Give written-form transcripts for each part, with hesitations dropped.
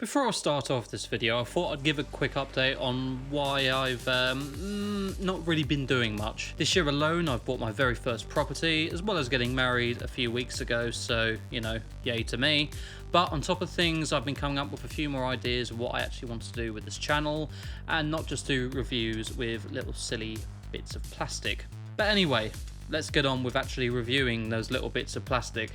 Before I start off this video, I thought I'd give a quick update on why I've not really been doing much. This year alone, I've bought my very first property, as well as getting married a few weeks ago, so, you know, yay to me. But on top of things, I've been coming up with a few more ideas of what I actually want to do with this channel, and not just do reviews with little silly bits of plastic. But anyway, let's get on with actually reviewing those little bits of plastic.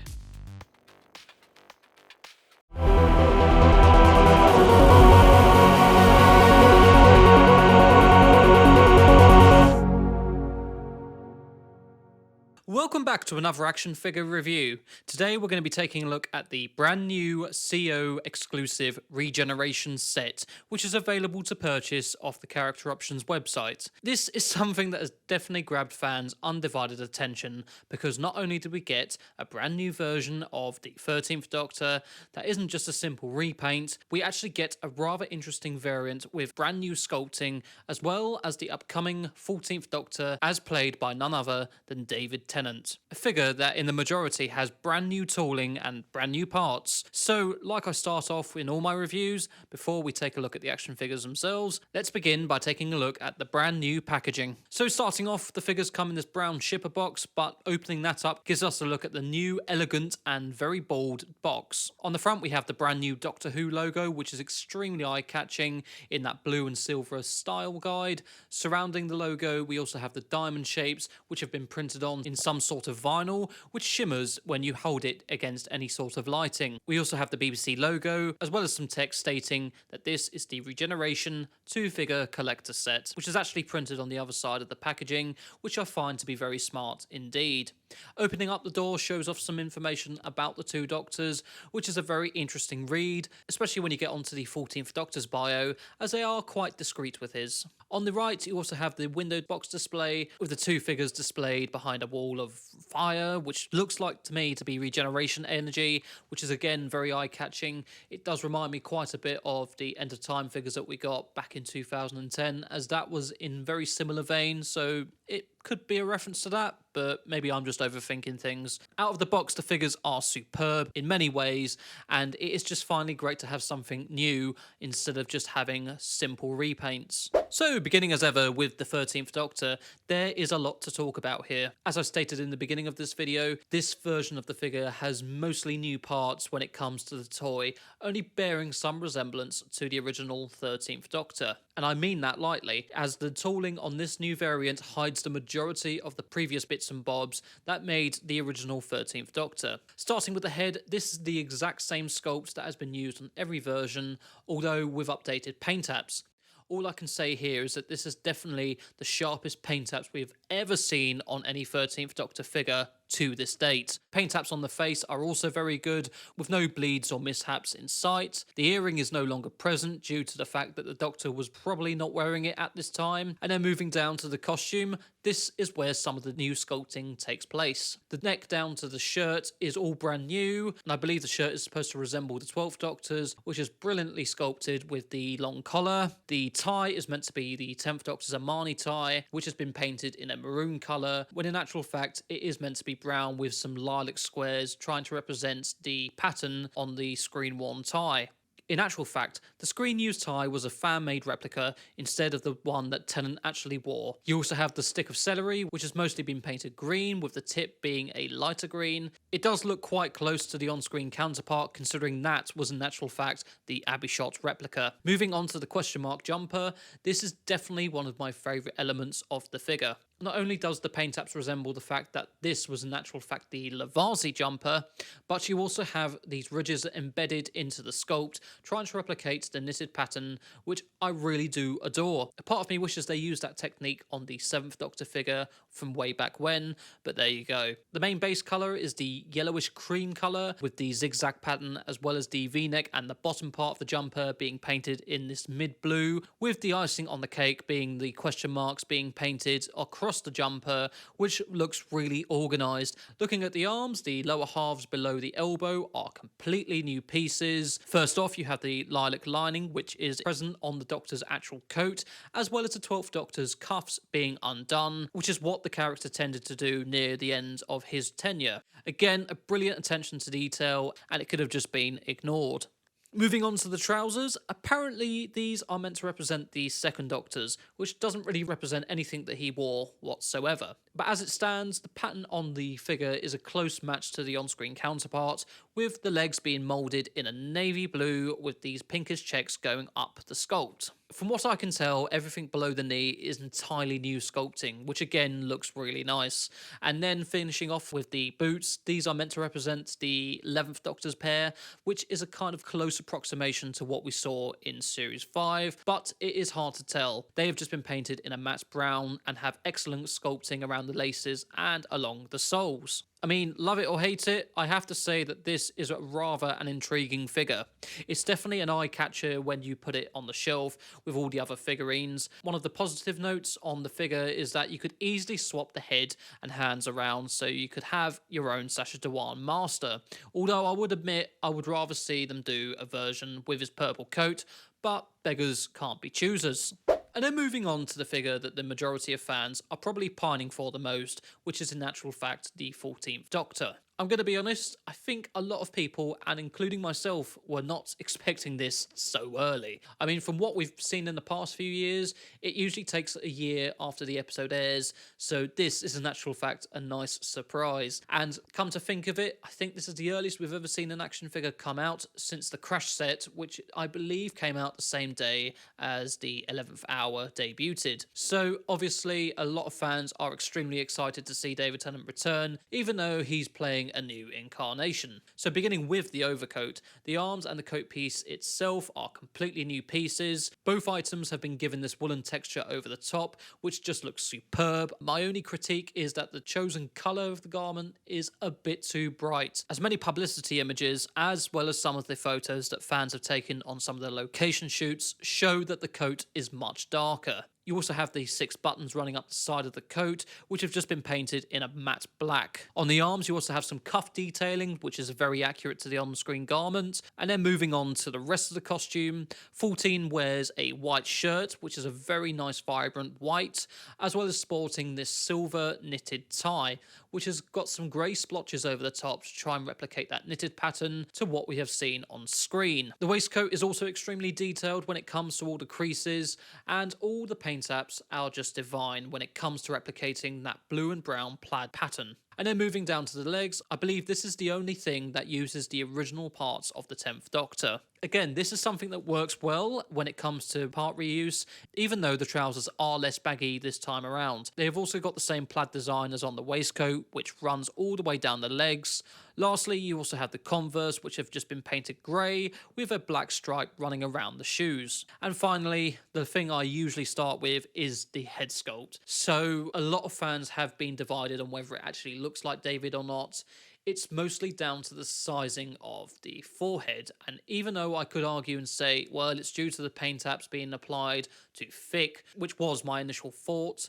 Welcome back to another action figure review. Today we're going to be taking a look at the brand new CO exclusive Regeneration set, which is available to purchase off the Character Options website. This is something that has definitely grabbed fans' undivided attention, because not only do we get a brand new version of the 13th Doctor that isn't just a simple repaint, we actually get a rather interesting variant with brand new sculpting, as well as the upcoming 14th Doctor as played by none other than David Tennant. A figure that in the majority has brand new tooling and brand new parts. So, like I start off in all my reviews, before we take a look at the action figures themselves, let's begin by taking a look at the brand new packaging. So starting off, the figures come in this brown shipper box, but opening that up gives us a look at the new, elegant and very bold box. On the front we have the brand new Doctor Who logo, which is extremely eye-catching in that blue and silver style guide. Surrounding the logo we also have the diamond shapes, which have been printed on in some sort of vinyl, which shimmers when you hold it against any sort of lighting. We also have the BBC logo, as well as some text stating that this is the Regeneration 2-figure collector set, which is actually printed on the other side of the packaging, which I find to be very smart indeed. Opening up the door shows off some information about the two Doctors, which is a very interesting read, especially when you get onto the 14th Doctor's bio, as they are quite discreet with his. On the right, you also have the windowed box display, with the two figures displayed behind a wall of fire, which looks like to me to be regeneration energy, which is again very eye-catching. It does remind me quite a bit of the End of Time figures that we got back in 2010, as that was in very similar vein, so it could be a reference to that, but maybe I'm just overthinking things. Out of the box, the figures are superb in many ways, and it is just finally great to have something new instead of just having simple repaints. So, beginning as ever with the 13th Doctor, there is a lot to talk about here. As I stated in the beginning of this video, this version of the figure has mostly new parts when it comes to the toy, only bearing some resemblance to the original 13th Doctor. And I mean that lightly, as the tooling on this new variant hides the majority of the previous bits and bobs that made the original 13th Doctor. Starting with the head, this is the exact same sculpt that has been used on every version, although with updated paint apps. All I can say here is that this is definitely the sharpest paint apps we've ever seen on any 13th Doctor figure to this date. Paint apps on the face are also very good, with no bleeds or mishaps in sight. The earring is no longer present due to the fact that the Doctor was probably not wearing it at this time. And then moving down to the costume, this is where some of the new sculpting takes place. The neck down to the shirt is all brand new, and I believe the shirt is supposed to resemble the 12th Doctor's, which is brilliantly sculpted with the long collar. The tie is meant to be the 10th Doctor's Armani tie, which has been painted in a maroon colour, when in actual fact it is meant to be brown with some lilac squares, trying to represent the pattern on the screen-worn tie. In actual fact, the screen-used tie was a fan-made replica instead of the one that Tennant actually wore. You also have the stick of celery, which has mostly been painted green, with the tip being a lighter green. It does look quite close to the on-screen counterpart, considering that was in actual fact the Abishot replica. Moving on to the question mark jumper, this is definitely one of my favourite elements of the figure. Not only does the paint apps resemble the fact that this was in actual fact the Lavazzi jumper, but you also have these ridges embedded into the sculpt, trying to replicate the knitted pattern, which I really do adore. A part of me wishes they used that technique on the 7th Doctor figure from way back when, but there you go. The main base colour is the yellowish cream colour, with the zigzag pattern as well as the v-neck and the bottom part of the jumper being painted in this mid-blue, with the icing on the cake being the question marks being painted across the jumper, which looks really organised. Looking at the arms, the lower halves below the elbow are completely new pieces. First off, you have the lilac lining, which is present on the Doctor's actual coat, as well as the 12th Doctor's cuffs being undone, which is what the character tended to do near the end of his tenure. Again, a brilliant attention to detail, and it could have just been ignored. Moving on to the trousers, apparently these are meant to represent the Second Doctor's, which doesn't really represent anything that he wore whatsoever. But as it stands, the pattern on the figure is a close match to the on-screen counterpart, with the legs being moulded in a navy blue with these pinkish checks going up the sculpt. From what I can tell, everything below the knee is entirely new sculpting, which again looks really nice. And then finishing off with the boots, these are meant to represent the 11th Doctor's pair, which is a kind of close approximation to what we saw in Series 5, but it is hard to tell. They have just been painted in a matte brown and have excellent sculpting around the laces and along the soles. I mean, love it or hate it, I have to say that this is rather an intriguing figure. It's definitely an eye catcher when you put it on the shelf with all the other figurines. One of the positive notes on the figure is that you could easily swap the head and hands around, so you could have your own Sacha Dhawan master. Although I would admit I would rather see them do a version with his purple coat, but beggars can't be choosers. And then moving on to the figure that the majority of fans are probably pining for the most, which is in actual fact the 14th Doctor. I'm going to be honest, I think a lot of people, and including myself, were not expecting this so early. I mean, from what we've seen in the past few years, it usually takes a year after the episode airs, so this is in actual fact a nice surprise. And come to think of it, I think this is the earliest we've ever seen an action figure come out since the Crash set, which I believe came out the same day as the 11th Hour debuted. So obviously a lot of fans are extremely excited to see David Tennant return, even though he's playing a new incarnation. So beginning with the overcoat, the arms and the coat piece itself are completely new pieces. Both items have been given this woolen texture over the top, which just looks superb. My only critique is that the chosen colour of the garment is a bit too bright. As many publicity images, as well as some of the photos that fans have taken on some of the location shoots, show that the coat is much darker. You also have the 6 buttons running up the side of the coat, which have just been painted in a matte black. On the arms, you also have some cuff detailing, which is very accurate to the on-screen garment. And then moving on to the rest of the costume, 14 wears a white shirt, which is a very nice vibrant white, as well as sporting this silver knitted tie, which has got some grey splotches over the top to try and replicate that knitted pattern to what we have seen on screen. The waistcoat is also extremely detailed when it comes to all the creases, and all the paint apps are just divine when it comes to replicating that blue and brown plaid pattern. And then moving down to the legs, I believe this is the only thing that uses the original parts of the 10th Doctor. Again, this is something that works well when it comes to part reuse, even though the trousers are less baggy this time around. They have also got the same plaid design as on the waistcoat, which runs all the way down the legs. Lastly, you also have the Converse, which have just been painted grey with a black stripe running around the shoes. And finally, the thing I usually start with is the head sculpt. So a lot of fans have been divided on whether it actually looks like David or not. It's mostly down to the sizing of the forehead, and even though I could argue and say, well, it's due to the paint apps being applied too thick, which was my initial thought,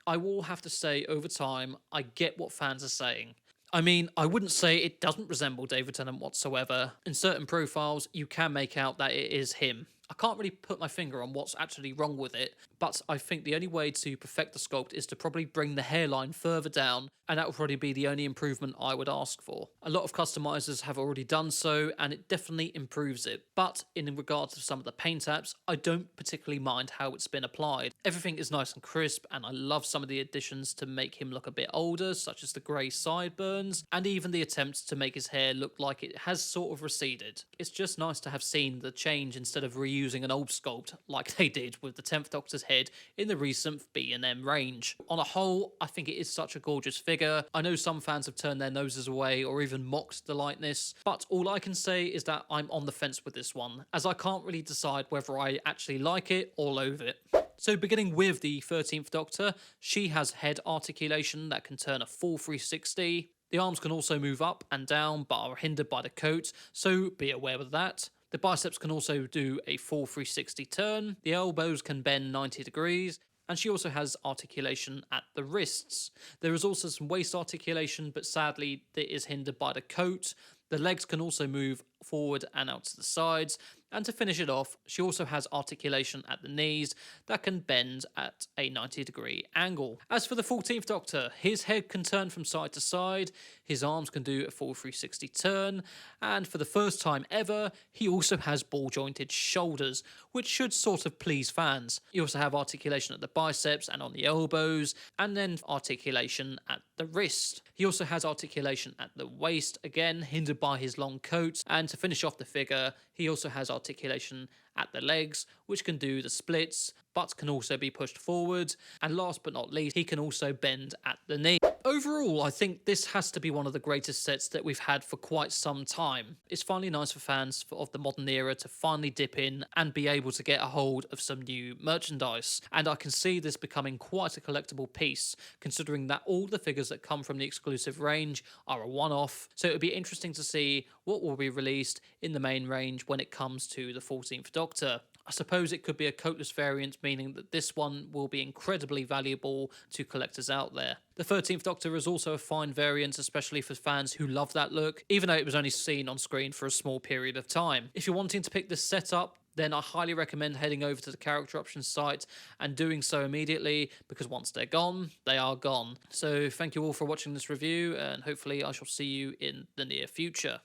I will have to say over time, I get what fans are saying. I mean, I wouldn't say it doesn't resemble David Tennant whatsoever. In certain profiles, you can make out that it is him. I can't really put my finger on what's actually wrong with it, but I think the only way to perfect the sculpt is to probably bring the hairline further down, and that would probably be the only improvement I would ask for. A lot of customizers have already done so, and it definitely improves it. But in regards to some of the paint apps, I don't particularly mind how it's been applied. Everything is nice and crisp, and I love some of the additions to make him look a bit older, such as the grey sideburns, and even the attempts to make his hair look like it has sort of receded. It's just nice to have seen the change instead of reusing an old sculpt like they did with the 10th Doctor's head in the recent B&M range. On a whole, I think it is such a gorgeous figure. I know some fans have turned their noses away or even mocked the likeness, but all I can say is that I'm on the fence with this one, as I can't really decide whether I actually like it or loathe it. So beginning with the 13th Doctor, she has head articulation that can turn a full 360. The arms can also move up and down but are hindered by the coat, so be aware of that. The biceps can also do a full 360 turn, the elbows can bend 90 degrees, and she also has articulation at the wrists. There is also some waist articulation, but sadly it is hindered by the coat. The legs can also move forward and out to the sides. And to finish it off, she also has articulation at the knees that can bend at a 90-degree angle. As for the 14th Doctor, his head can turn from side to side, his arms can do a full 360 turn, and for the first time ever, he also has ball-jointed shoulders, which should sort of please fans. You also have articulation at the biceps and on the elbows, and then articulation at the wrist. He also has articulation at the waist, again hindered by his long coat, and to finish off the figure, he also has articulation at the legs, which can do the splits, but can also be pushed forward. And last but not least, he can also bend at the knee. Overall, I think this has to be one of the greatest sets that we've had for quite some time. It's finally nice for fans of the modern era to finally dip in and be able to get a hold of some new merchandise. And I can see this becoming quite a collectible piece, considering that all the figures that come from the exclusive range are a one-off. So it would be interesting to see what will be released in the main range when it comes to the 14th Doctor. I suppose it could be a coatless variant, meaning that this one will be incredibly valuable to collectors out there. The 13th Doctor is also a fine variant, especially for fans who love that look, even though it was only seen on screen for a small period of time. If you're wanting to pick this set up, then I highly recommend heading over to the character options site and doing so immediately, because once they're gone, they are gone. So thank you all for watching this review, and hopefully I shall see you in the near future.